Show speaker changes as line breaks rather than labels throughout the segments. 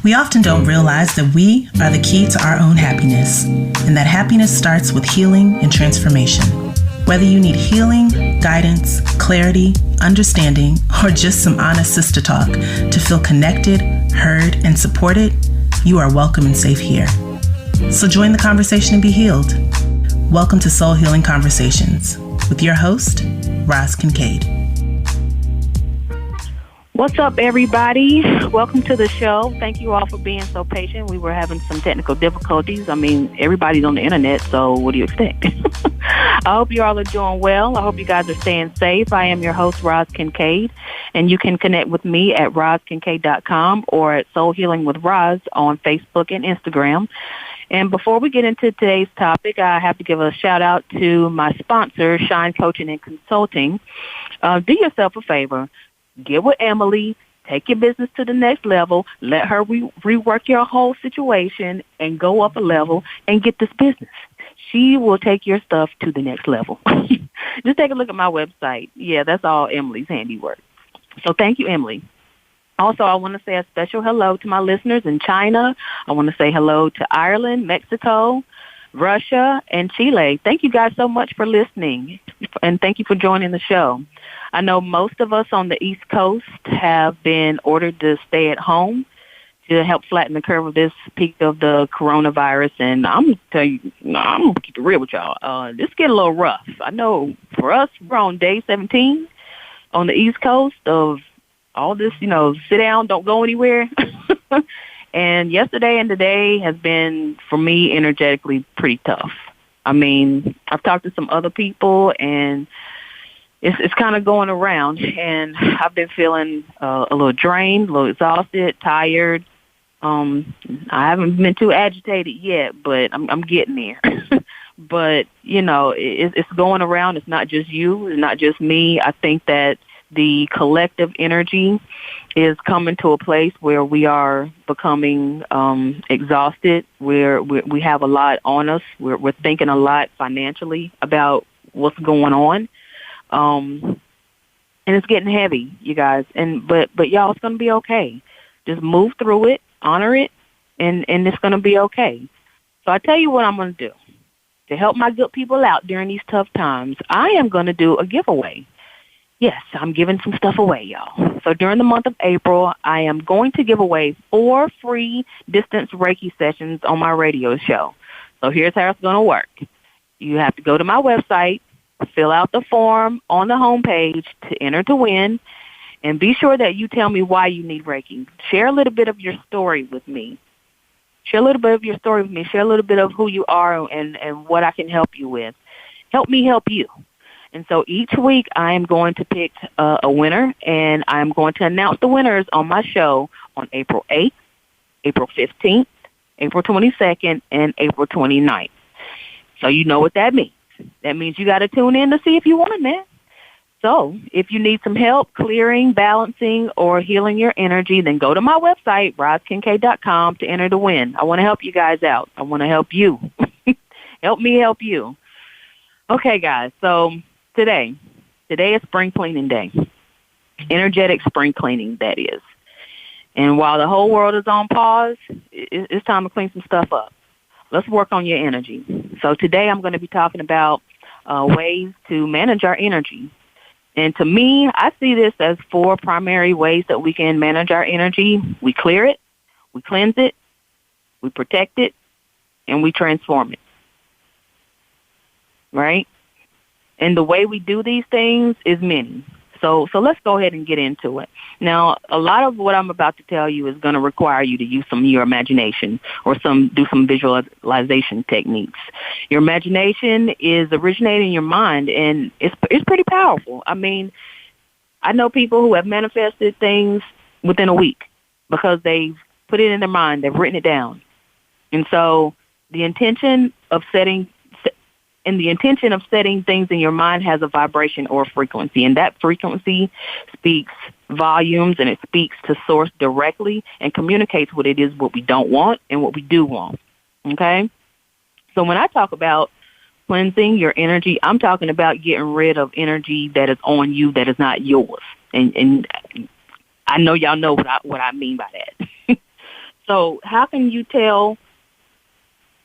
We often don't realize that we are the key to our own happiness, and that happiness starts with healing and transformation. Whether you need healing, guidance, clarity, understanding, or just some honest sister talk to feel connected, heard, and supported, you are welcome and safe here. So join the conversation and be healed. Welcome to Soul Healing Conversations with your host, Roz Kincaid.
What's up, everybody? Welcome to the show. Thank you all for being so patient. We were having some technical difficulties. I mean, everybody's on the internet, so what do you expect? I hope you all are doing well. I hope you guys are staying safe. I am your host, Roz Kincaid, and you can connect with me at rozkincaid.com or at Soul Healing with Roz on Facebook and Instagram. And before we get into today's topic, I have to give a shout out to my sponsor, Shine Coaching and Consulting. Do yourself a favor. Get with Emily, take your business to the next level, let her rework your whole situation and go up a level and get this business. She will take your stuff to the next level. Just take a look at my website. Yeah, that's all Emily's handiwork. So thank you, Emily. Also, I want to say a special hello to my listeners in China. I want to say hello to Ireland, Mexico, Russia, and Chile. Thank you guys so much for listening, and thank you for joining the show. I know most of us on the East Coast have been ordered to stay at home to help flatten the curve of this peak of the coronavirus, and I'm going to tell you, I'm going to keep it real with y'all. This is getting a little rough. I know for us, we're on day 17 on the East Coast of all this, sit down, don't go anywhere. And yesterday and today has been, for me, energetically pretty tough. I mean, I've talked to some other people, and it's kind of going around, and I've been feeling a little drained, a little exhausted, tired. I haven't been too agitated yet, but I'm getting there. But, it's going around. It's not just you. It's not just me. I think that the collective energy is coming to a place where we are becoming exhausted, where we have a lot on us. We're thinking a lot financially about what's going on. And it's getting heavy, you guys. But y'all, it's going to be okay. Just move through it, honor it, and it's going to be okay. So I tell you what I'm going to do. To help my good people out during these tough times, I am going to do a giveaway. Yes, I'm giving some stuff away, y'all. So during the month of April, I am going to give away 4 free distance Reiki sessions on my radio show. So here's how it's going to work. You have to go to my website, fill out the form on the homepage to enter to win, and be sure that you tell me why you need Reiki. Share a little bit of your story with me. Share a little bit of your story with me. Share a little bit of who you are and what I can help you with. Help me help you. And so each week I am going to pick a winner, and I'm going to announce the winners on my show on April 8th, April 15th, April 22nd, and April 29th. So you know what that means. That means you got to tune in to see if you won, man. So if you need some help clearing, balancing, or healing your energy, then go to my website, rozkincaid.com, to enter to win. I want to help you guys out. I want to help you. Help me help you. Okay, guys, so Today is spring cleaning day. Energetic spring cleaning, that is. And while the whole world is on pause, it's time to clean some stuff up. Let's work on your energy. So today I'm going to be talking about ways to manage our energy. And to me, I see this as 4 primary ways that we can manage our energy. We clear it, we cleanse it, we protect it, and we transform it. Right? And the way we do these things is many. So let's go ahead and get into it. Now, a lot of what I'm about to tell you is going to require you to use some of your imagination or do some visualization techniques. Your imagination is originating in your mind, and it's pretty powerful. I mean, I know people who have manifested things within a week because they've put it in their mind, they've written it down. And so the intention of setting things in your mind has a vibration or frequency, and that frequency speaks volumes, and it speaks to source directly and communicates what it is, what we don't want and what we do want. Okay? So when I talk about cleansing your energy, I'm talking about getting rid of energy that is on you that is not yours. And I know y'all know what I mean by that. So how can you tell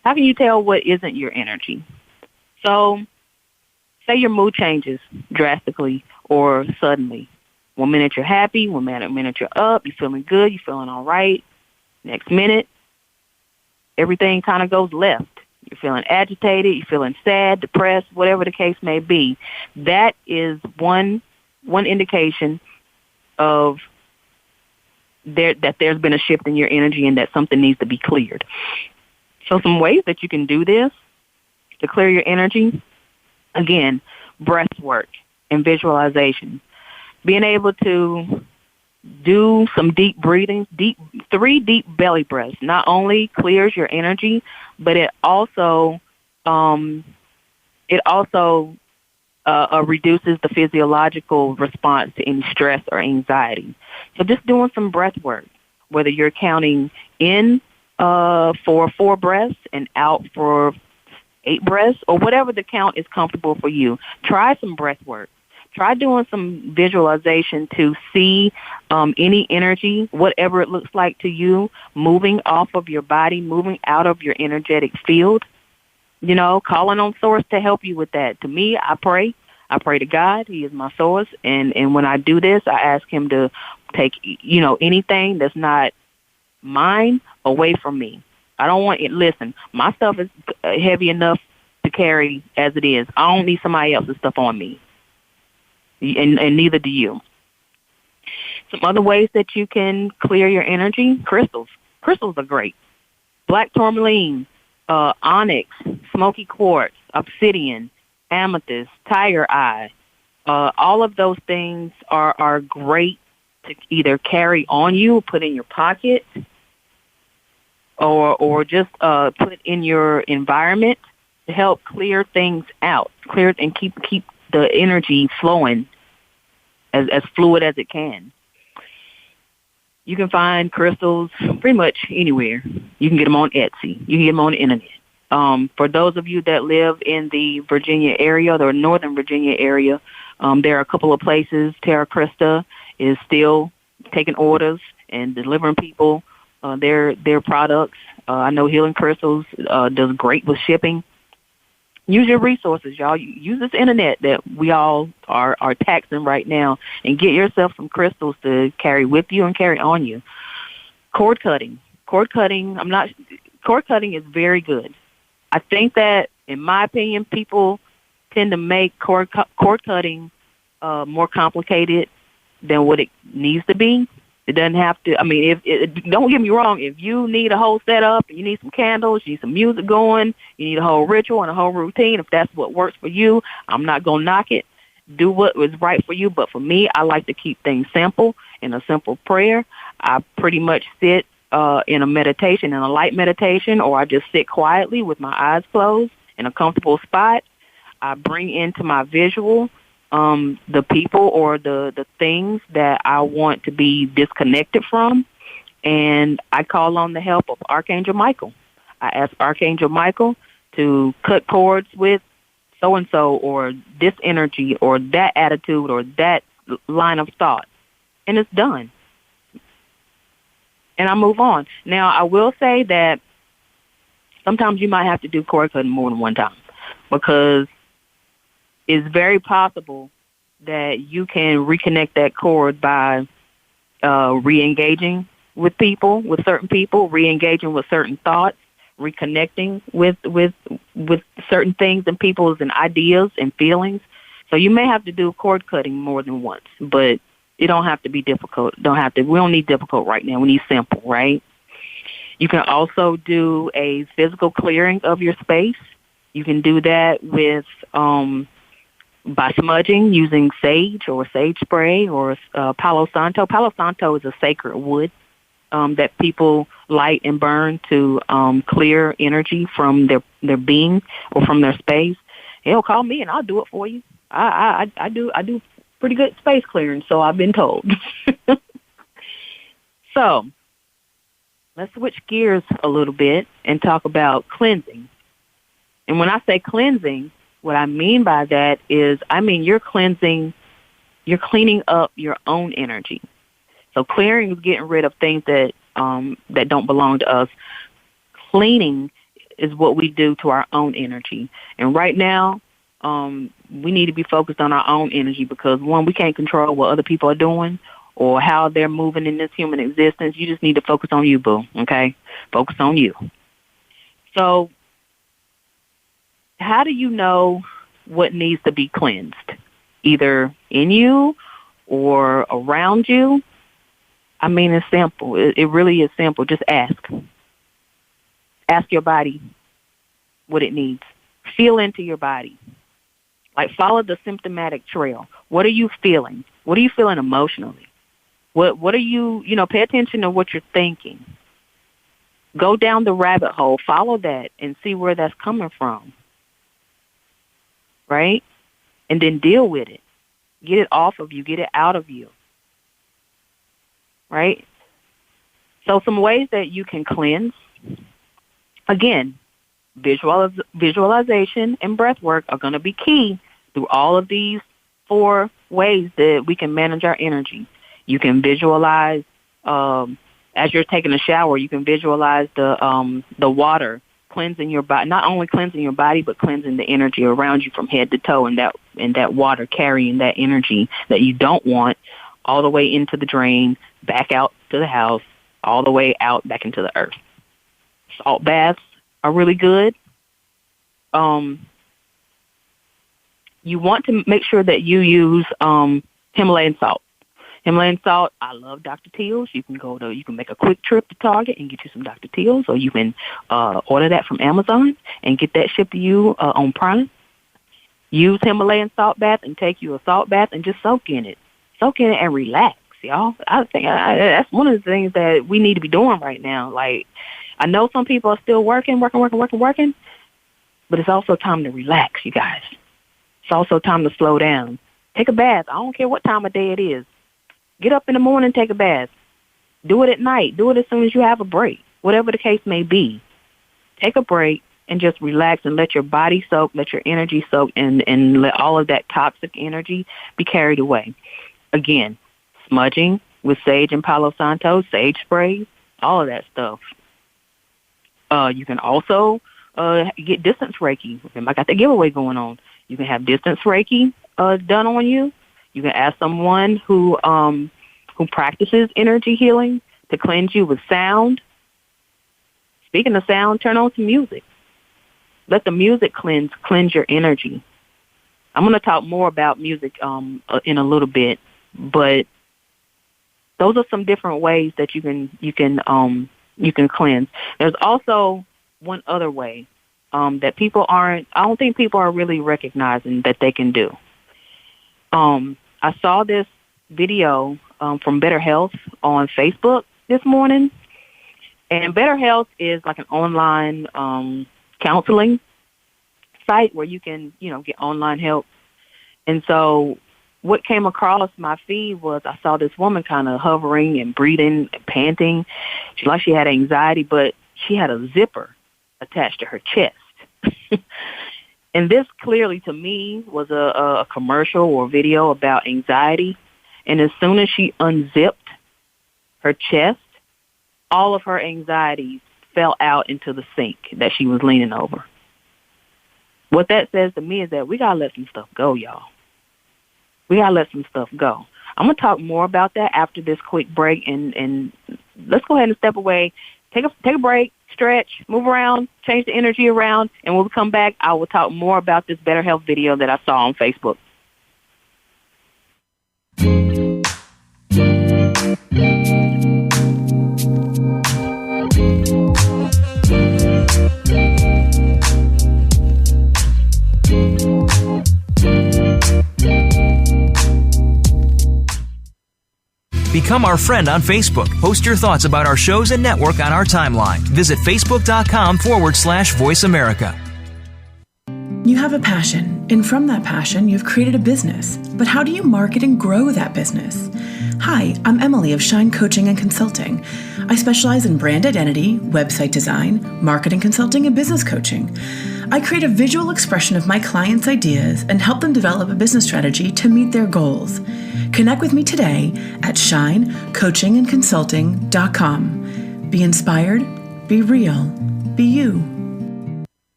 what isn't your energy? So say your mood changes drastically or suddenly. 1 minute you're happy, 1 minute you're up, you're feeling good, you're feeling all right. Next minute, everything kind of goes left. You're feeling agitated, you're feeling sad, depressed, whatever the case may be. That is one indication of that there's been a shift in your energy and that something needs to be cleared. So some ways that you can do this to clear your energy, again, breath work and visualization. Being able to do some deep breathing, 3 deep belly breaths, not only clears your energy, but it also reduces the physiological response to any stress or anxiety. So just doing some breath work, whether you're counting in for 4 breaths and out for 8 breaths, or whatever the count is comfortable for you. Try some breath work. Try doing some visualization to see any energy, whatever it looks like to you, moving off of your body, moving out of your energetic field. You know, calling on Source to help you with that. To me, I pray. I pray to God. He is my source. And when I do this, I ask him to take, anything that's not mine away from me. I don't want it. Listen, my stuff is heavy enough to carry as it is. I don't need somebody else's stuff on me. And neither do you. Some other ways that you can clear your energy, crystals. Crystals are great. Black tourmaline, onyx, smoky quartz, obsidian, amethyst, tiger eye. All of those things are great to either carry on you, put in your pocket, or just put it in your environment to help clear things out, clear and keep the energy flowing as fluid as it can. You can find crystals pretty much anywhere. You can get them on Etsy. You can get them on the internet. For those of you that live in the Virginia area, the Northern Virginia area, there are a couple of places. Terra Crista is still taking orders and delivering people their products. I know Healing Crystals does great with shipping. Use your resources, y'all. Use this internet that we all are taxing right now, and get yourself some crystals to carry with you and carry on you. Cord cutting. Cord cutting is very good. I think that, in my opinion, people tend to make cord cutting more complicated than what it needs to be. It doesn't have to. I mean, don't get me wrong. If you need a whole setup, and you need some candles, you need some music going, you need a whole ritual and a whole routine. If that's what works for you, I'm not gonna knock it. Do what was right for you. But for me, I like to keep things simple. In a simple prayer, I pretty much sit in a meditation, in a light meditation, or I just sit quietly with my eyes closed in a comfortable spot. I bring into my visual the people or the things that I want to be disconnected from, and I call on the help of Archangel Michael. I ask Archangel Michael to cut cords with so-and-so or this energy or that attitude or that line of thought, and it's done. And I move on. Now, I will say that sometimes you might have to do cord cutting more than one time, because it's very possible that you can reconnect that cord by re-engaging with certain people, re-engaging with certain thoughts, reconnecting with certain things and people's and ideas and feelings. So you may have to do cord cutting more than once, but it don't have to be difficult. We don't need difficult right now. We need simple, right? You can also do a physical clearing of your space. You can do that with by smudging using sage or sage spray or Palo Santo. Palo Santo is a sacred wood that people light and burn to clear energy from their being or from their space. Hell, call me and I'll do it for you. I do pretty good space clearing, so I've been told. So let's switch gears a little bit and talk about cleansing. And when I say cleansing, what I mean by that is, you're cleaning up your own energy. So clearing is getting rid of things that that don't belong to us. Cleaning is what we do to our own energy. And right now, we need to be focused on our own energy because, one, we can't control what other people are doing or how they're moving in this human existence. You just need to focus on you, boo, okay? Focus on you. So how do you know what needs to be cleansed, either in you or around you? I mean, it's simple. It really is simple. Just ask. Ask your body what it needs. Feel into your body. Like, follow the symptomatic trail. What are you feeling? What are you feeling emotionally? What are you, pay attention to what you're thinking. Go down the rabbit hole. Follow that and see where that's coming from. Right? And then deal with it. Get it off of you. Get it out of you. Right? So some ways that you can cleanse. Again, visualization and breath work are going to be key through all of these 4 ways that we can manage our energy. You can visualize, as you're taking a shower, you can visualize the water cleansing your body, not only cleansing your body, but cleansing the energy around you from head to toe, and that water carrying that energy that you don't want all the way into the drain, back out to the house, all the way out back into the earth. Salt baths are really good. You want to make sure that you use Himalayan salt. Himalayan salt, I love Dr. Teal's. You can make a quick trip to Target and get you some Dr. Teal's, or you can order that from Amazon and get that shipped to you on Prime. Use Himalayan salt bath and take you a salt bath and just soak in it. Soak in it and relax, y'all. I think that's one of the things that we need to be doing right now. Like, I know some people are still working, but it's also time to relax, you guys. It's also time to slow down. Take a bath. I don't care what time of day it is. Get up in the morning, take a bath. Do it at night. Do it as soon as you have a break, whatever the case may be. Take a break and just relax and let your body soak, let your energy soak, and let all of that toxic energy be carried away. Again, smudging with sage and Palo Santo, sage sprays, all of that stuff. You can also get distance Reiki. I got the giveaway going on. You can have distance Reiki done on you. You can ask someone who practices energy healing to cleanse you with sound. Speaking of sound, turn on some music. Let the music cleanse your energy. I'm going to talk more about music in a little bit, but those are some different ways that you can cleanse. There's also one other way that I don't think people are really recognizing that they can do. I saw this video from Better Health on Facebook this morning, and Better Health is like an online counseling site where you can, get online help. And so what came across my feed was I saw this woman kind of hovering and breathing and panting. She had anxiety, but she had a zipper attached to her chest. And this clearly to me was a commercial or video about anxiety. And as soon as she unzipped her chest, all of her anxieties fell out into the sink that she was leaning over. What that says to me is that we got to let some stuff go, y'all. We got to let some stuff go. I'm going to talk more about that after this quick break, and let's go ahead and step away. Take a break, stretch, move around, change the energy around, and when we come back, I will talk more about this Better Health video that I saw on Facebook.
Become our friend on Facebook. Post your thoughts about our shows and network on our timeline. Visit facebook.com/Voice America.
You have a passion, and from that passion, you've created a business. But how do you market and grow that business? Hi, I'm Emily of Shine Coaching and Consulting. I specialize in brand identity, website design, marketing consulting, and business coaching. I create a visual expression of my clients' ideas and help them develop a business strategy to meet their goals. Connect with me today at shinecoachingandconsulting.com. Be inspired, be real, be you.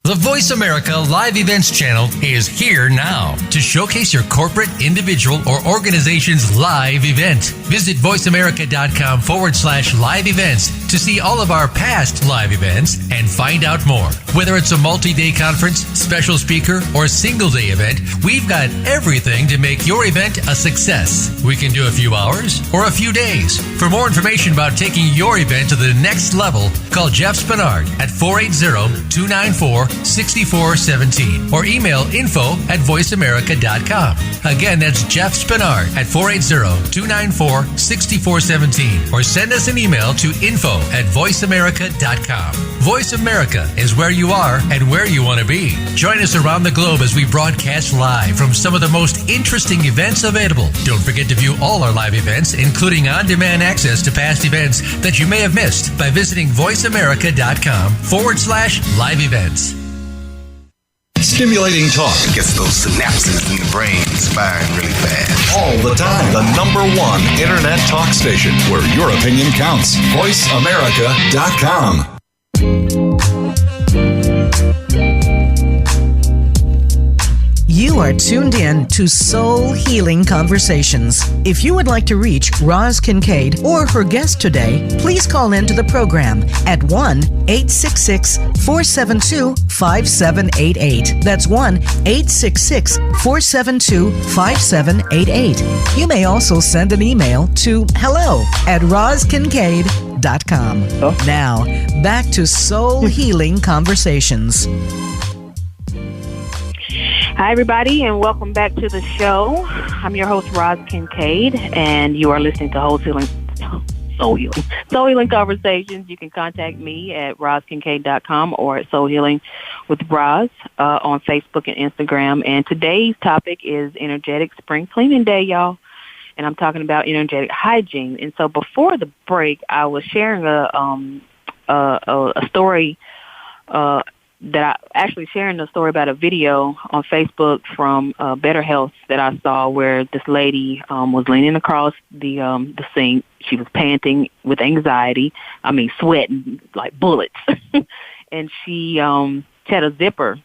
The Voice America Live Events channel is here now to showcase your corporate, individual, or organization's live event. Visit voiceamerica.com/live events to see all of our past live events and find out more. Whether it's a multi-day conference, special speaker, or single-day event, we've got everything to make your event a success. We can do a few hours or a few days. For more information about taking your event to the next level, call Jeff Spinard at 480-294-6417 or email info@voiceamerica.com. Again, that's Jeff Spinard at 480-294-6417 or send us an email to info@voiceamerica.com. Voice America is where you are and where you want to be. Join us around the globe as we broadcast live from some of the most interesting events available. Don't forget to view all our live events, including on-demand access to past events that you may have missed by visiting voiceamerica.com/live events.
Stimulating talk
gets those synapses in the brain firing really fast.
all the time. The #1 internet talk station where your opinion counts. VoiceAmerica.com.
You are tuned in to Soul Healing Conversations. If you would like to reach Roz Kincaid or her guest today, please call into the program at 1-866-472-5788. That's 1-866-472-5788. You may also send an email to hello@rozkincaid.com. Now, back to Soul Healing Conversations.
Hi, everybody, and welcome back to the show. I'm your host, Roz Kincaid, and you are listening to Soul Healing Conversations. You can contact me at rozkincaid.com or at Soul Healing with Roz on Facebook and Instagram. And today's topic is Energetic Spring Cleaning Day, y'all. And I'm talking about energetic hygiene. And so before the break, I was sharing a story sharing a story about a video on Facebook from Better Health that I saw where this lady was leaning across the sink. She was panting with anxiety. Sweating like bullets. And she had a zipper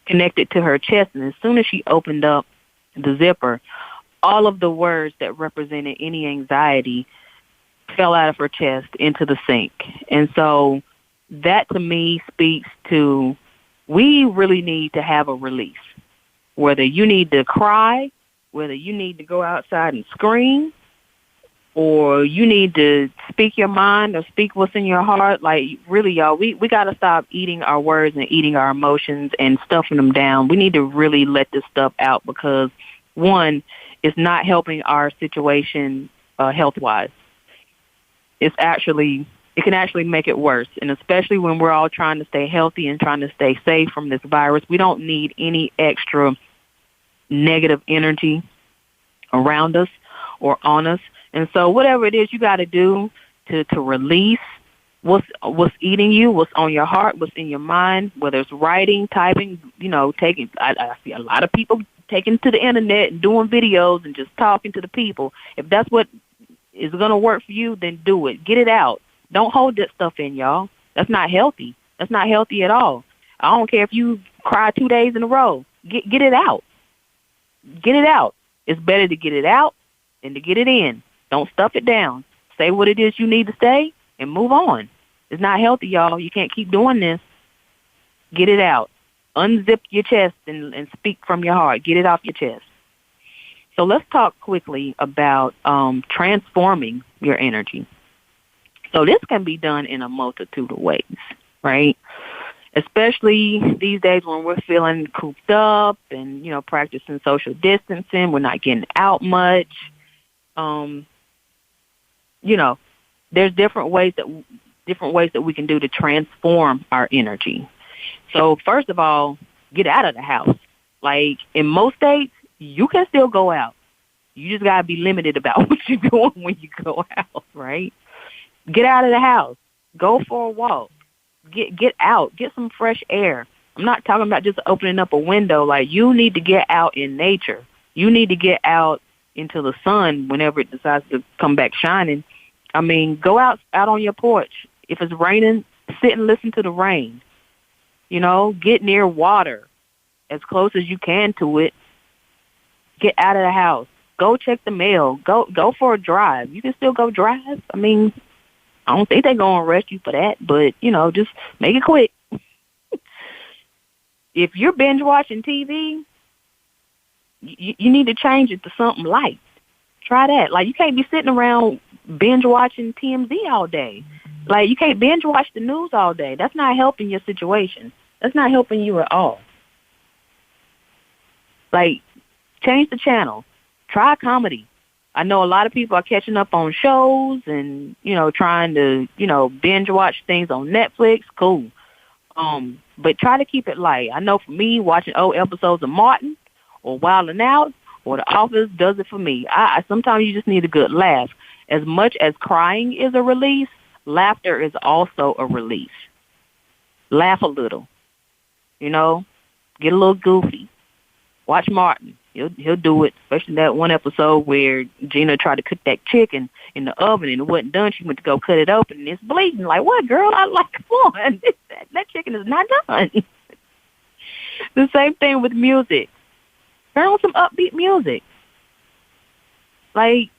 connected to her chest. And as soon as she opened up the zipper, all of the words that represented any anxiety fell out of her chest into the sink. And so that to me speaks to we really need to have a release. Whether you need to cry, whether you need to go outside and scream, or you need to speak your mind or speak what's in your heart, like really, y'all, we got to stop eating our words and eating our emotions and stuffing them down. We need to really let this stuff out because, one, it's not helping our situation health-wise. It can actually make it worse, and especially when we're all trying to stay healthy and trying to stay safe from this virus, we don't need any extra negative energy around us or on us. And so whatever it is you got to do to release what's eating you, what's on your heart, what's in your mind, whether it's writing, typing, taking. I see a lot of people taking to the internet and doing videos and just talking to the people. If that's what is going to work for you, then do it. Get it out. Don't hold that stuff in, y'all. That's not healthy. That's not healthy at all. I don't care if you cry 2 days in a row. Get it out. Get it out. It's better to get it out than to get it in. Don't stuff it down. Say what it is you need to say and move on. It's not healthy, y'all. You can't keep doing this. Get it out. Unzip your chest and speak from your heart. Get it off your chest. So let's talk quickly about transforming your energy. So this can be done in a multitude of ways, right? Especially these days when we're feeling cooped up and, practicing social distancing. We're not getting out much. There's different ways that we can do to transform our energy. So first of all, get out of the house. Like in most states, you can still go out. You just got to be limited about what you're doing when you go out, right? Get out of the house. Go for a walk. Get out. Get some fresh air. I'm not talking about just opening up a window. Like, you need to get out in nature. You need to get out into the sun whenever it decides to come back shining. I mean, go out on your porch. If it's raining, sit and listen to the rain. You know, get near water as close as you can to it. Get out of the house. Go check the mail. Go for a drive. You can still go drive. I mean, I don't think they're going to arrest you for that, but, you know, just make it quick. If you're binge watching TV, you need to change it to something light. Try that. Like, you can't be sitting around binge watching TMZ all day. Like, you can't binge watch the news all day. That's not helping your situation. That's not helping you at all. Like, change the channel. Try comedy. I know a lot of people are catching up on shows and, you know, trying to, you know, binge watch things on Netflix. Cool. But try to keep it light. I know for me, watching old episodes of Martin or Wild 'N Out or The Office does it for me. I sometimes you just need a good laugh. As much as crying is a release, laughter is also a release. Laugh a little. You know, get a little goofy. Watch Martin. He'll do it, especially that one episode where Gina tried to cook that chicken in the oven and it wasn't done. She went to go cut it open and it's bleeding. Like, what, girl? Come on. That chicken is not done. The same thing with music. Turn on some upbeat music. Like,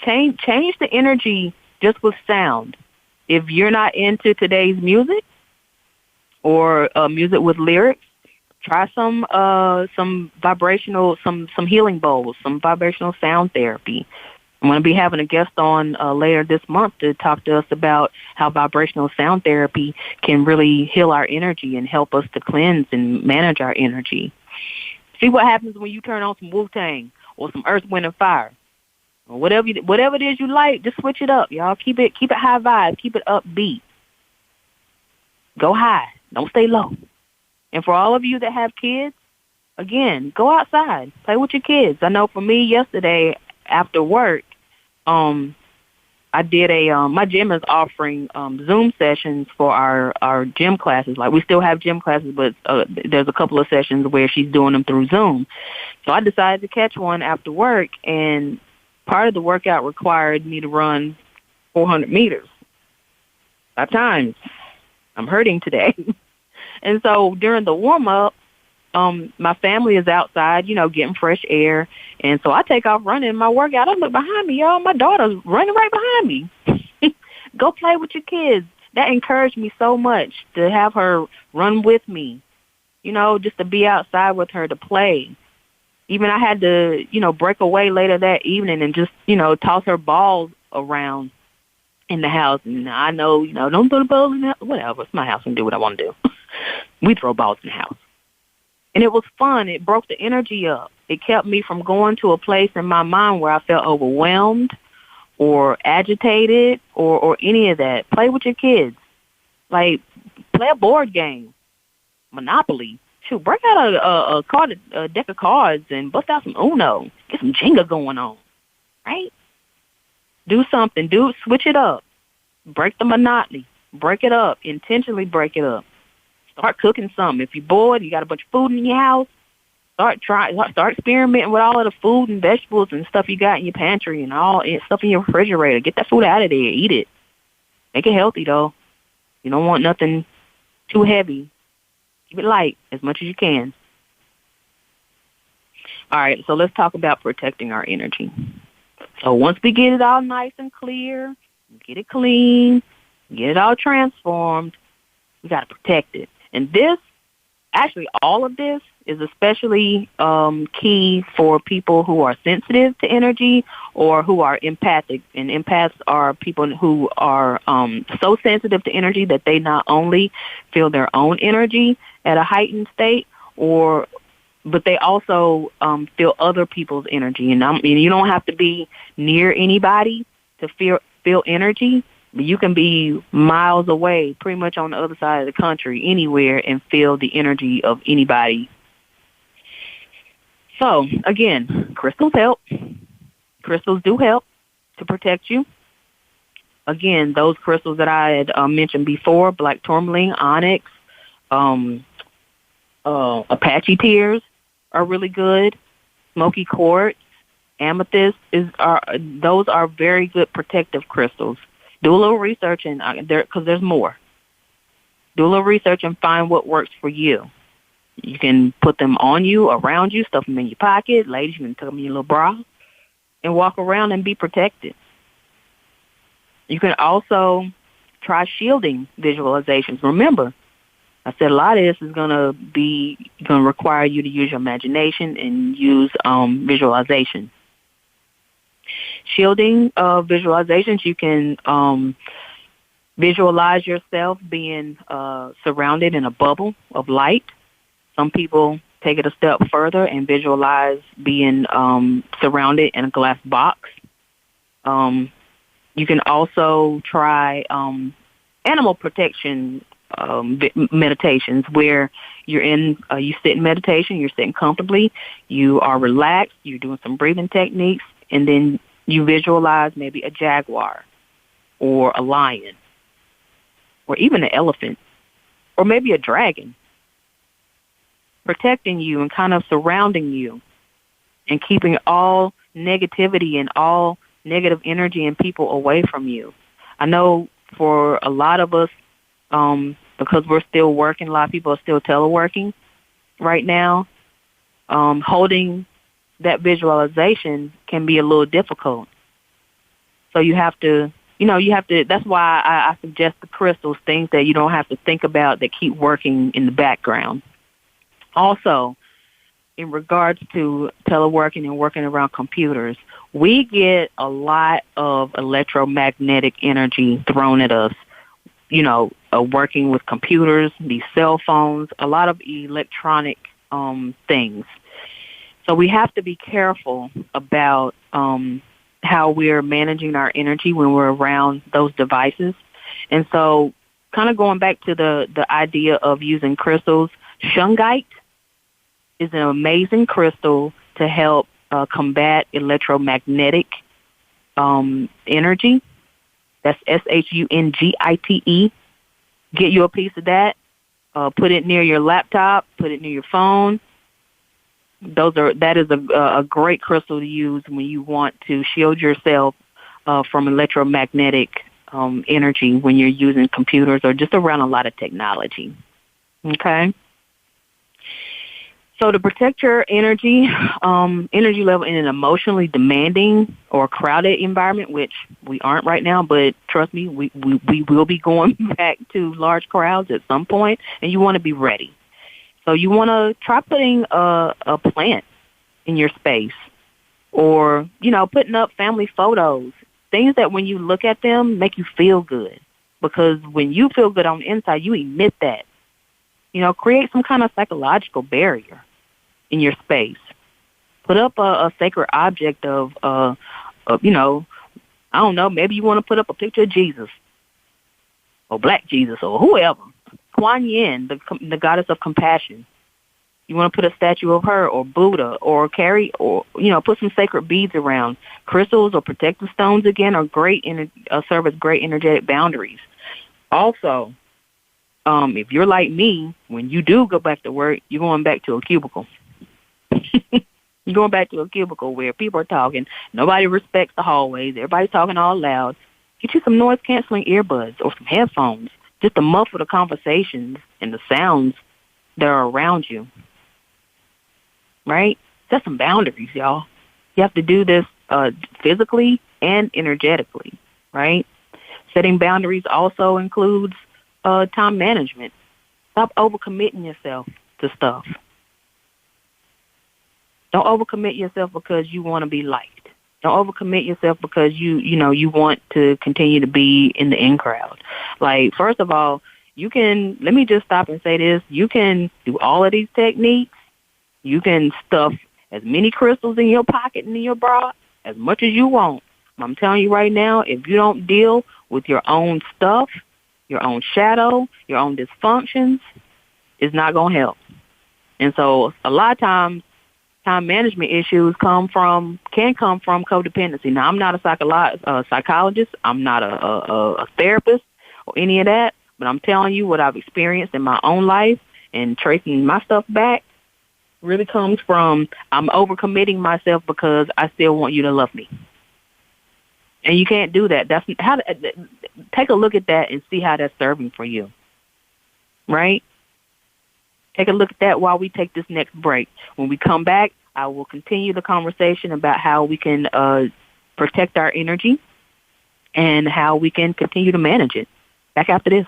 change the energy just with sound. If you're not into today's music or music with lyrics, try some vibrational, some healing bowls, some vibrational sound therapy. I'm going to be having a guest on later this month to talk to us about how vibrational sound therapy can really heal our energy and help us to cleanse and manage our energy. See what happens when you turn on some Wu-Tang or some Earth, Wind, and Fire. Or whatever it is you like, just switch it up, y'all. Keep it high vibe. Keep it upbeat. Go high. Don't stay low. And for all of you that have kids, again, go outside. Play with your kids. I know for me, yesterday after work, I did my gym is offering Zoom sessions for our gym classes. Like, we still have gym classes, but there's a couple of sessions where she's doing them through Zoom. So I decided to catch one after work, and part of the workout required me to run 400 meters. 5 times. I'm hurting today. And so during the warm-up, my family is outside, you know, getting fresh air. And so I take off running my workout. I look behind me, y'all. My daughter's running right behind me. Go play with your kids. That encouraged me so much to have her run with me, you know, just to be outside with her to play. Even I had to, you know, break away later that evening and just, you know, toss her balls around in the house. And I know, you know, don't throw the balls in the house. Whatever. It's my house and do what I want to do. We throw balls in the house. And it was fun. It broke the energy up. It kept me from going to a place in my mind where I felt overwhelmed or agitated or any of that. Play with your kids. Like, play a board game. Monopoly. Shoot, break out a deck of cards and bust out some Uno. Get some Jenga going on. Right? Do something. Switch it up. Break the monotony. Break it up. Intentionally break it up. Start cooking something. If you're bored, you got a bunch of food in your house, start experimenting with all of the food and vegetables and stuff you got in your pantry and all stuff in your refrigerator. Get that food out of there. Eat it. Make it healthy, though. You don't want nothing too heavy. Keep it light as much as you can. All right, so let's talk about protecting our energy. So once we get it all nice and clear, get it clean, get it all transformed, we got to protect it. And all of this is especially key for people who are sensitive to energy or who are empathic. And empaths are people who are so sensitive to energy that they not only feel their own energy at a heightened state, but they also feel other people's energy. And you don't have to be near anybody to feel energy. You can be miles away, pretty much on the other side of the country, anywhere, and feel the energy of anybody. So, again, crystals help. Crystals do help to protect you. Again, those crystals that I had mentioned before, black tourmaline, onyx, Apache tears are really good. Smoky quartz, amethyst, those are very good protective crystals. Do a little research, and because there's more. Do a little research and find what works for you. You can put them on you, around you, stuff them in your pocket. Ladies, you can tuck them in your little bra and walk around and be protected. You can also try shielding visualizations. Remember, I said a lot of this is going to require you to use your imagination and use visualization. Shielding visualizations, you can visualize yourself being surrounded in a bubble of light. Some people take it a step further and visualize being surrounded in a glass box. You can also try animal protection meditations where you sit in meditation, you're sitting comfortably, you are relaxed, you're doing some breathing techniques, and then you visualize maybe a jaguar or a lion or even an elephant or maybe a dragon protecting you and kind of surrounding you and keeping all negativity and all negative energy and people away from you. I know for a lot of us, because we're still working, a lot of people are still teleworking right now, holding that visualization can be a little difficult. So you have to, that's why I suggest the crystals, things that you don't have to think about that keep working in the background. Also, in regards to teleworking and working around computers, we get a lot of electromagnetic energy thrown at us, working with computers, these cell phones, a lot of electronic things. So we have to be careful about how we're managing our energy when we're around those devices. And so kind of going back to the idea of using crystals, shungite is an amazing crystal to help combat electromagnetic energy. That's SHUNGITE. Get you a piece of that. Put it near your laptop. Put it near your phone. That is a great crystal to use when you want to shield yourself from electromagnetic energy when you're using computers or just around a lot of technology. Okay? So to protect your energy level in an emotionally demanding or crowded environment, which we aren't right now, but trust me, we will be going back to large crowds at some point, and you want to be ready. So you want to try putting a plant in your space or, putting up family photos, things that when you look at them make you feel good. Because when you feel good on the inside, you emit that. Create some kind of psychological barrier in your space. Put up a sacred object of I don't know, maybe you want to put up a picture of Jesus or Black Jesus or whoever. Kuan Yin, the goddess of compassion. You want to put a statue of her or Buddha or put some sacred beads around. Crystals or protective stones, again, are great, serve as great energetic boundaries. Also, if you're like me, when you do go back to work, you're going back to a cubicle. You're going back to a cubicle where people are talking. Nobody respects the hallways. Everybody's talking all loud. Get you some noise-canceling earbuds or some headphones just to muffle the conversations and the sounds that are around you. Right? Set some boundaries, y'all. You have to do this physically and energetically, right? Setting boundaries also includes time management. Stop overcommitting yourself to stuff. Don't overcommit yourself because you want to be liked. Don't overcommit yourself because you want to continue to be in the in crowd. Like, first of all, let me just stop and say this. You can do all of these techniques. You can stuff as many crystals in your pocket and in your bra as much as you want. I'm telling you right now, if you don't deal with your own stuff, your own shadow, your own dysfunctions, it's not going to help. And so a lot of times, time management issues can come from codependency. Now, I'm not a psychologist. I'm not a therapist or any of that, but I'm telling you what I've experienced in my own life, and tracing my stuff back really comes from I'm overcommitting myself because I still want you to love me. And you can't do that. take a look at that and see how that's serving for you, right? Take a look at that while we take this next break. When we come back, I will continue the conversation about how we can protect our energy and how we can continue to manage it. Back after this.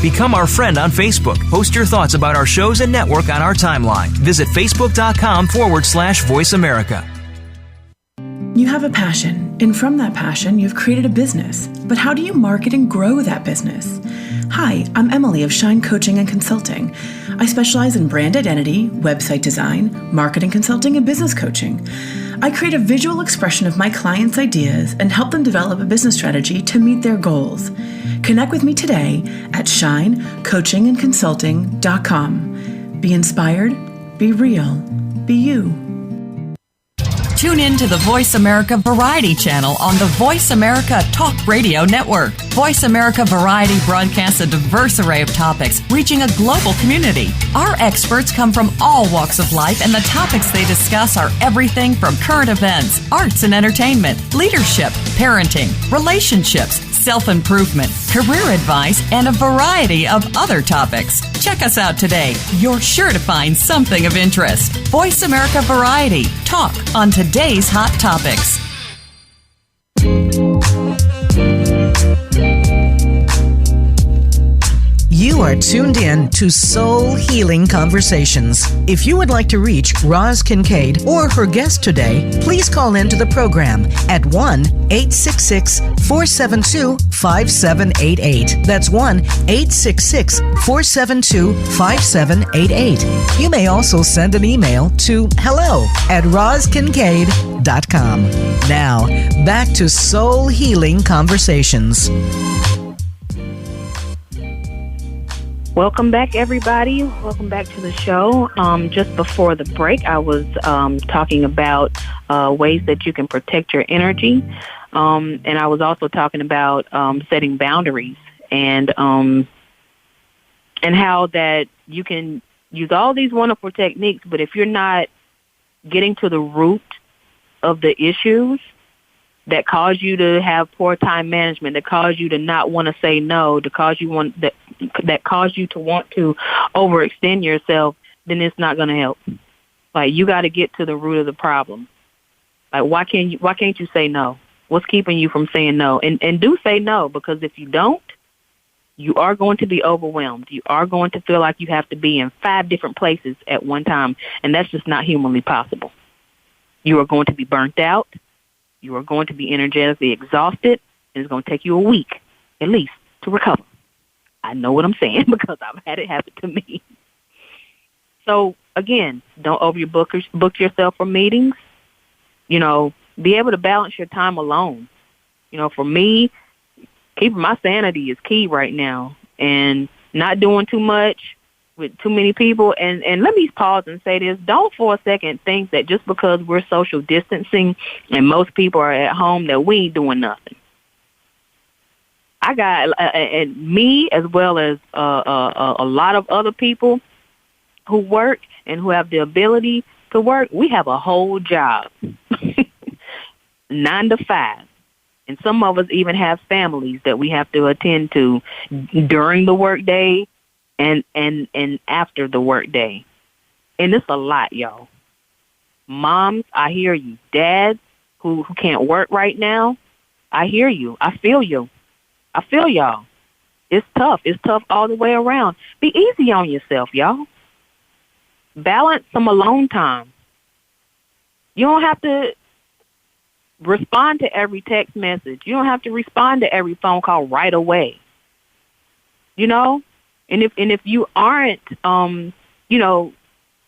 Become our friend on Facebook. Post your thoughts about our shows and network on our timeline. Visit facebook.com/Voice America.
You have a passion, and from that passion, you've created a business. But how do you market and grow that business? Hi, I'm Emily of Shine Coaching and Consulting. I specialize in brand identity, website design, marketing consulting, and business coaching. I create a visual expression of my clients' ideas and help them develop a business strategy to meet their goals. Connect with me today at shinecoachingandconsulting.com. Be inspired, be real, be you.
Tune in to the Voice America Variety channel on the Voice America Talk Radio Network. Voice America Variety broadcasts a diverse array of topics, reaching a global community. Our experts come from all walks of life, and the topics they discuss are everything from current events, arts and entertainment, leadership, parenting, relationships, self-improvement, career advice, and a variety of other topics. Check us out today. You're sure to find something of interest. Voice America Variety. Talk on today's hot topics.
You are tuned in to Soul Healing Conversations. If you would like to reach Roz Kincaid or her guest today, please call into the program at 1-866-472-5788. That's 1-866-472-5788. You may also send an email to hello@rozkincaid.com. Now, back to Soul Healing Conversations.
Welcome back, everybody. Welcome back to the show. Just before the break, I was talking about ways that you can protect your energy, and I was also talking about setting boundaries and how that you can use all these wonderful techniques, but if you're not getting to the root of the issues that cause you to have poor time management, that cause you to not want to say no, that cause you to want to overextend yourself, then it's not going to help. Like, you got to get to the root of the problem. Like, why can't you say no? What's keeping you from saying no? And do say no, because if you don't, you are going to be overwhelmed. You are going to feel like you have to be in 5 different places at one time, and that's just not humanly possible. You are going to be burnt out. You are going to be energetically exhausted, and it's going to take you a week, at least, to recover. I know what I'm saying because I've had it happen to me. So, again, don't book yourself for meetings. You know, be able to balance your time alone. You know, for me, keeping my sanity is key right now, and not doing too much with too many people. And let me pause and say this. Don't for a second think that just because we're social distancing and most people are at home that we ain't doing nothing. I got, and me as well as a lot of other people who work and who have the ability to work, we have a whole job, 9 to 5. And some of us even have families that we have to attend to during the workday and after the workday. And it's a lot, y'all. Moms, I hear you. Dads who can't work right now, I hear you. I feel you. I feel y'all. It's tough. It's tough all the way around. Be easy on yourself, y'all. Balance some alone time. You don't have to respond to every text message. You don't have to respond to every phone call right away. You know? And if you aren't, an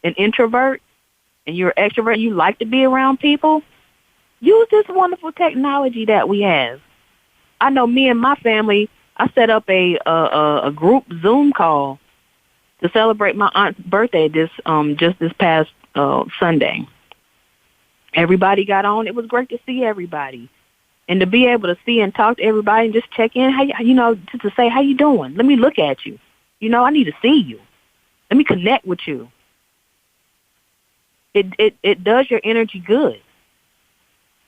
introvert and you're an extrovert, you like to be around people, use this wonderful technology that we have. I know me and my family, I set up a group Zoom call to celebrate my aunt's birthday just this past Sunday. Everybody got on. It was great to see everybody. And to be able to see and talk to everybody and just check in, just to say, how you doing? Let me look at you. I need to see you. Let me connect with you. It does your energy good.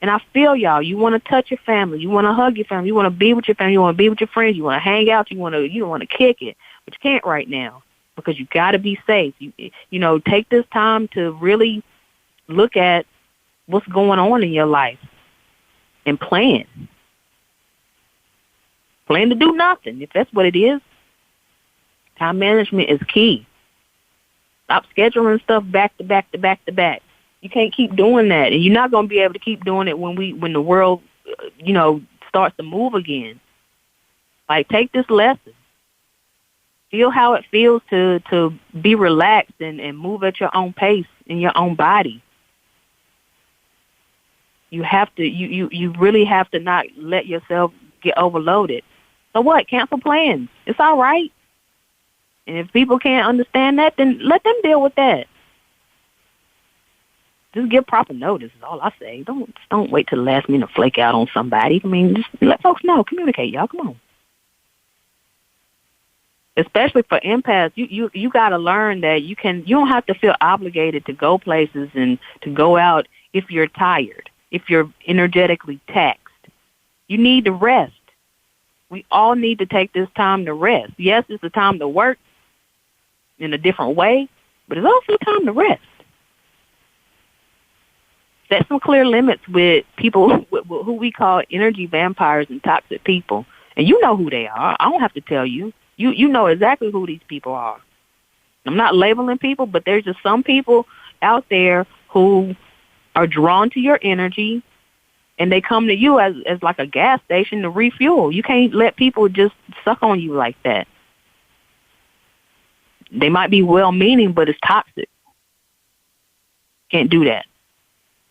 And I feel y'all. You want to touch your family. You want to hug your family. You want to be with your family. You want to be with your friends. You want to hang out. You want to kick it. But you can't right now because you got to be safe. Take this time to really look at what's going on in your life and plan. Plan to do nothing, if that's what it is. Time management is key. Stop scheduling stuff back to back to back to back. You can't keep doing that, and you're not going to be able to keep doing it when the world, starts to move again. Like, take this lesson. Feel how it feels to be relaxed and move at your own pace in your own body. You have to, you really have to not let yourself get overloaded. So what? Cancel plans. It's all right. And if people can't understand that, then let them deal with that. Just give proper notice is all I say. Don't wait till the last minute to flake out on somebody. I mean, just let folks know. Communicate, y'all. Come on. Especially for empaths, you got to learn that you don't have to feel obligated to go places and to go out if you're tired, if you're energetically taxed. You need to rest. We all need to take this time to rest. Yes, it's a time to work in a different way, but it's also time to rest. Set some clear limits with people who we call energy vampires and toxic people. And you know who they are. I don't have to tell you. You know exactly who these people are. I'm not labeling people, but there's just some people out there who are drawn to your energy, and they come to you as like a gas station to refuel. You can't let people just suck on you like that. They might be well-meaning, but it's toxic. Can't do that.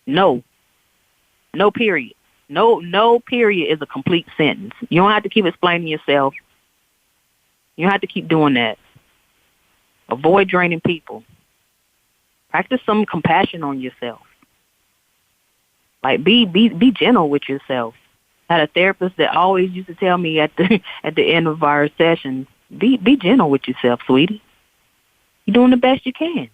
No, period. No, period is a complete sentence. You don't have to keep explaining yourself. You don't have to keep doing that. Avoid draining people. Practice some compassion on yourself. Like, be gentle with yourself. I had a therapist that always used to tell me at the end of our session, be gentle with yourself, sweetie. You're doing the best you can.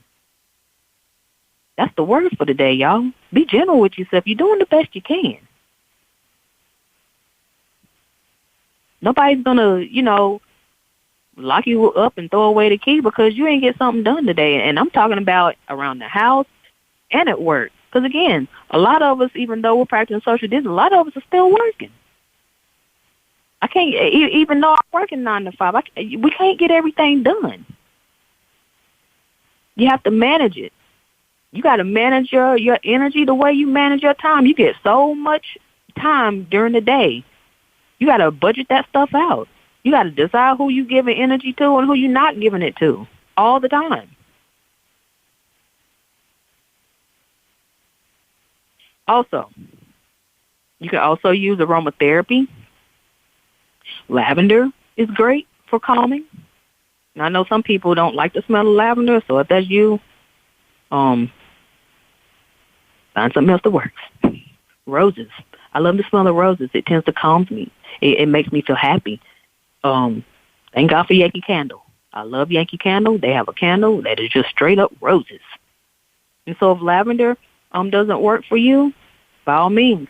That's the word for the day, y'all. Be gentle with yourself. You're doing the best you can. Nobody's going to, lock you up and throw away the key because you ain't get something done today. And I'm talking about around the house and at work. Because, again, a lot of us, even though we're practicing social distance, a lot of us are still working. I can't, even though I'm working 9 to 5, we can't get everything done. You have to manage it. You got to manage your energy the way you manage your time. You get so much time during the day. You got to budget that stuff out. You got to decide who you giving energy to and who you're not giving it to all the time. Also, you can also use aromatherapy. Lavender is great for calming. And I know some people don't like the smell of lavender, so if that's you, find something else that works. Roses. I love the smell of roses. It tends to calm me. It makes me feel happy. Thank God for Yankee Candle. I love Yankee Candle. They have a candle that is just straight up roses. And so if lavender doesn't work for you, by all means,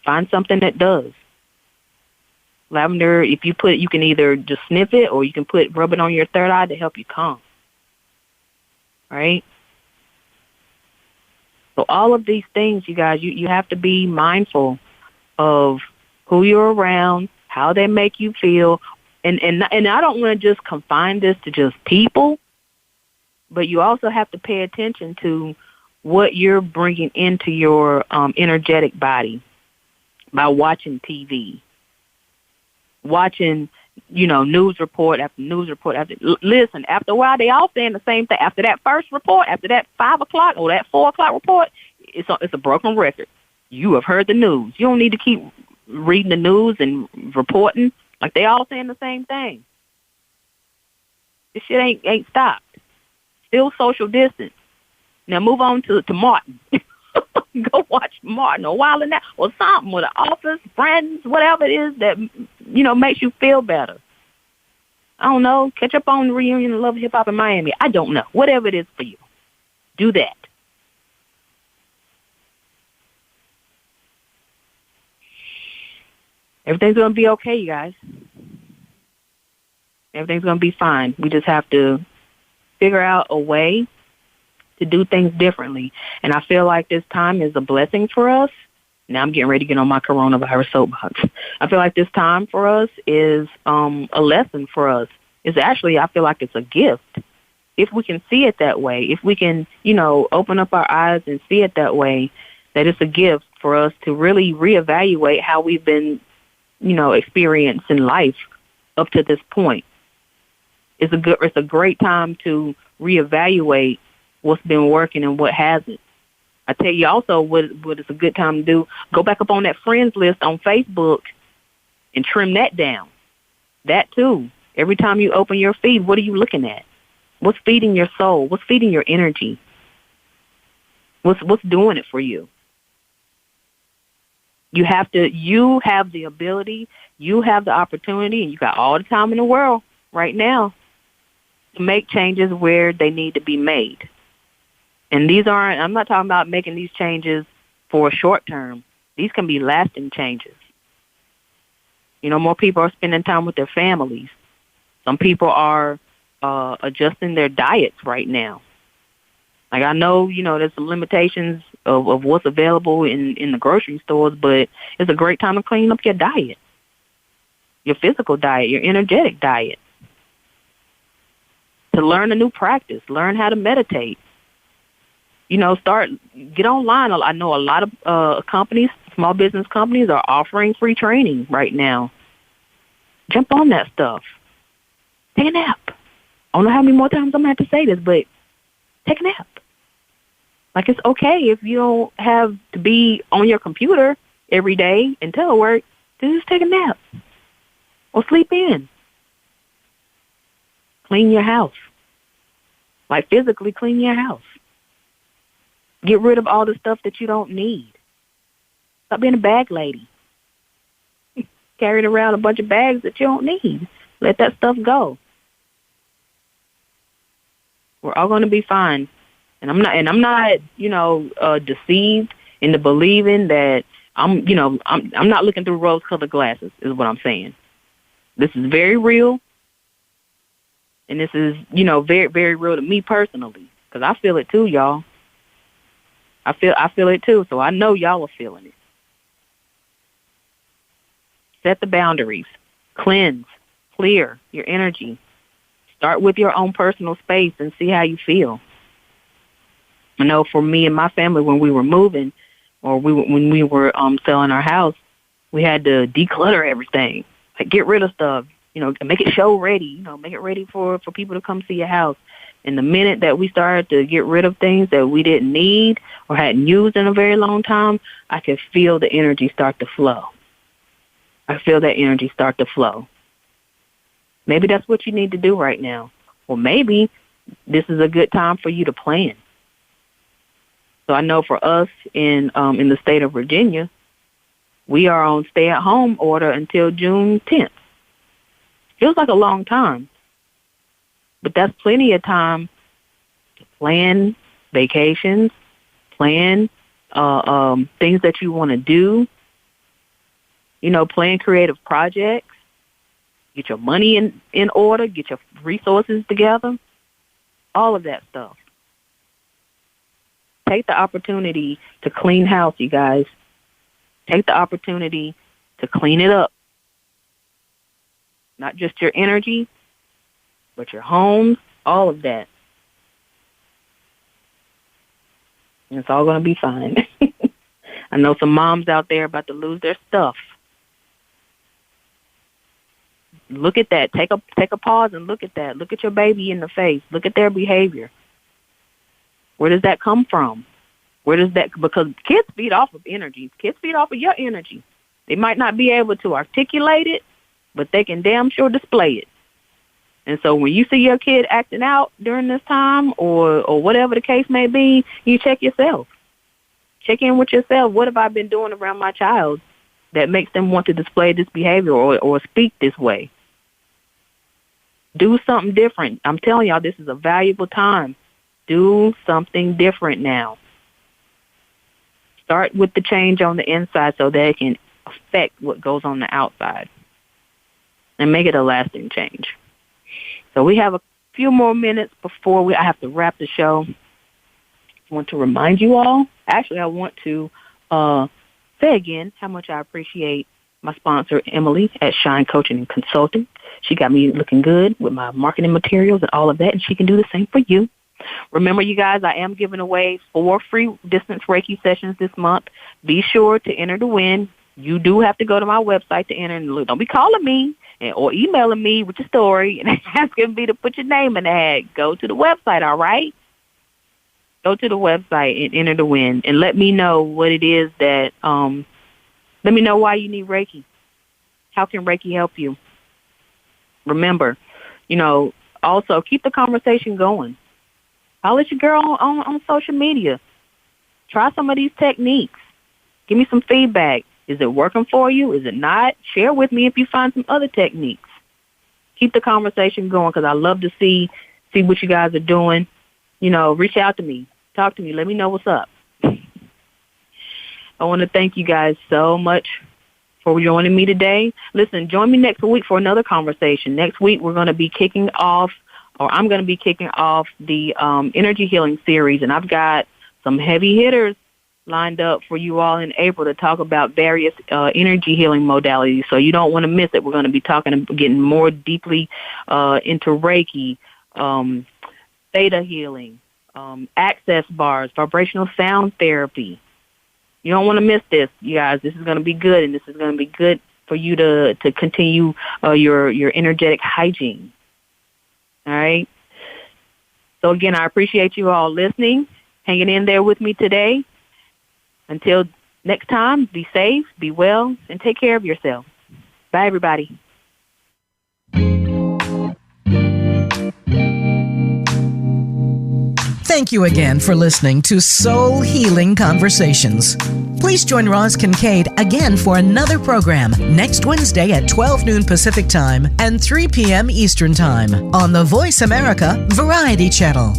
find something that does. Lavender, if you can either just sniff it or you can rub it on your third eye to help you calm. Right? So all of these things, you guys, you have to be mindful of who you're around, how they make you feel. And I don't want to just confine this to just people, but you also have to pay attention to what you're bringing into your energetic body by watching TV, watching, news report after news report after. Listen, after a while, they all saying the same thing. After that first report, after that 5 o'clock or that 4 o'clock report, it's a broken record. You have heard the news. You don't need to keep reading the news and reporting. Like, they all saying the same thing. This shit ain't stopped. Still social distance. Now move on to Martin. Go watch Martin or Wild and Out or something, or The Office, Friends, whatever it is that, makes you feel better. I don't know. Catch up on the reunion of Love Hip Hop in Miami. I don't know. Whatever it is for you, do that. Everything's going to be okay, you guys. Everything's going to be fine. We just have to figure out a way to do things differently. And I feel like this time is a blessing for us. Now I'm getting ready to get on my coronavirus soapbox. I feel like this time for us is a lesson for us. It's actually, I feel like it's a gift. If we can see it that way, if we can, open up our eyes and see it that way, that it's a gift for us to really reevaluate how we've been, experiencing life up to this point. It's a great time to reevaluate what's been working and what hasn't. I tell you also what is a good time to do. Go back up on that friends list on Facebook and trim that down. That too. Every time you open your feed, what are you looking at? What's feeding your soul? What's feeding your energy? What's doing it for you? You have the ability, you have the opportunity, and you got all the time in the world right now to make changes where they need to be made. And I'm not talking about making these changes for a short term. These can be lasting changes. More people are spending time with their families. Some people are adjusting their diets right now. Like I know, there's some limitations of what's available in the grocery stores, but it's a great time to clean up your diet, your physical diet, your energetic diet, to learn a new practice, learn how to meditate. Get online. I know a lot of companies, small business companies, are offering free training right now. Jump on that stuff. Take a nap. I don't know how many more times I'm going to have to say this, but take a nap. Like, it's okay if you don't have to be on your computer every day and telework, to just take a nap or sleep in. Clean your house. Like, physically clean your house. Get rid of all the stuff that you don't need. Stop being a bag lady. Carrying around a bunch of bags that you don't need. Let that stuff go. We're all going to be fine. And I'm not, deceived into believing that I'm not looking through rose-colored glasses, is what I'm saying. This is very real. And this is, very, very real to me personally, because I feel it too, y'all. I feel it too, so I know y'all are feeling it. Set the boundaries. Cleanse. Clear your energy. Start with your own personal space and see how you feel. I know for me and my family, when we were moving, or when we were selling our house, we had to declutter everything. Like, get rid of stuff, make it show ready, make it ready for people to come see your house. And the minute that we started to get rid of things that we didn't need or hadn't used in a very long time, I could feel the energy start to flow. I feel that energy start to flow. Maybe that's what you need to do right now. Or maybe this is a good time for you to plan. So I know for us in the state of Virginia, we are on stay-at-home order until June 10th. Feels like a long time. But that's plenty of time to plan vacations, plan things that you want to do, plan creative projects, get your money in order, get your resources together, all of that stuff. Take the opportunity to clean house, you guys. Take the opportunity to clean it up. Not just your energy, but your homes, all of that. And it's all going to be fine. I know some moms out there about to lose their stuff. Look at that. Take a pause and look at that. Look at your baby in the face. Look at their behavior. Where does that come from? Because kids feed off of energy. Kids feed off of your energy. They might not be able to articulate it, but they can damn sure display it. And so when you see your kid acting out during this time or whatever the case may be, you check yourself. Check in with yourself. What have I been doing around my child that makes them want to display this behavior or speak this way? Do something different. I'm telling y'all, this is a valuable time. Do something different now. Start with the change on the inside so that it can affect what goes on the outside and make it a lasting change. So we have a few more minutes before I have to wrap the show. I want to remind you all, actually I want to say again how much I appreciate my sponsor, Emily, at Shine Coaching and Consulting. She got me looking good with my marketing materials and all of that, and she can do the same for you. Remember, you guys, I am giving away 4 free distance Reiki sessions this month. Be sure to enter to win. You do have to go to my website to enter. And don't be calling me or emailing me with your story and asking me to put your name in the hat. Go to the website, all right? Go to the website and enter to win. And let me know what it is that, let me know why you need Reiki. How can Reiki help you? Remember, also keep the conversation going. I'll let your girl on social media. Try some of these techniques. Give me some feedback. Is it working for you? Is it not? Share with me if you find some other techniques. Keep the conversation going because I love to see what you guys are doing. Reach out to me. Talk to me. Let me know what's up. I want to thank you guys so much for joining me today. Listen, join me next week for another conversation. Next week, I'm going to be kicking off the energy healing series, and I've got some heavy hitters lined up for you all in April to talk about various energy healing modalities, so you don't want to miss it. We're going to be getting more deeply into Reiki, theta healing, access bars, vibrational sound therapy. You don't want to miss this, you guys. This is going to be good, and this is going to be good for you to continue your energetic hygiene. All right? So, again, I appreciate you all listening, hanging in there with me today. Until next time, be safe, be well, and take care of yourself. Bye, everybody.
Thank you again for listening to Soul Healing Conversations. Please join Roz Kincaid again for another program next Wednesday at 12 noon Pacific Time and 3 p.m. Eastern Time on the Voice America Variety Channel.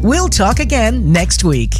We'll talk again next week.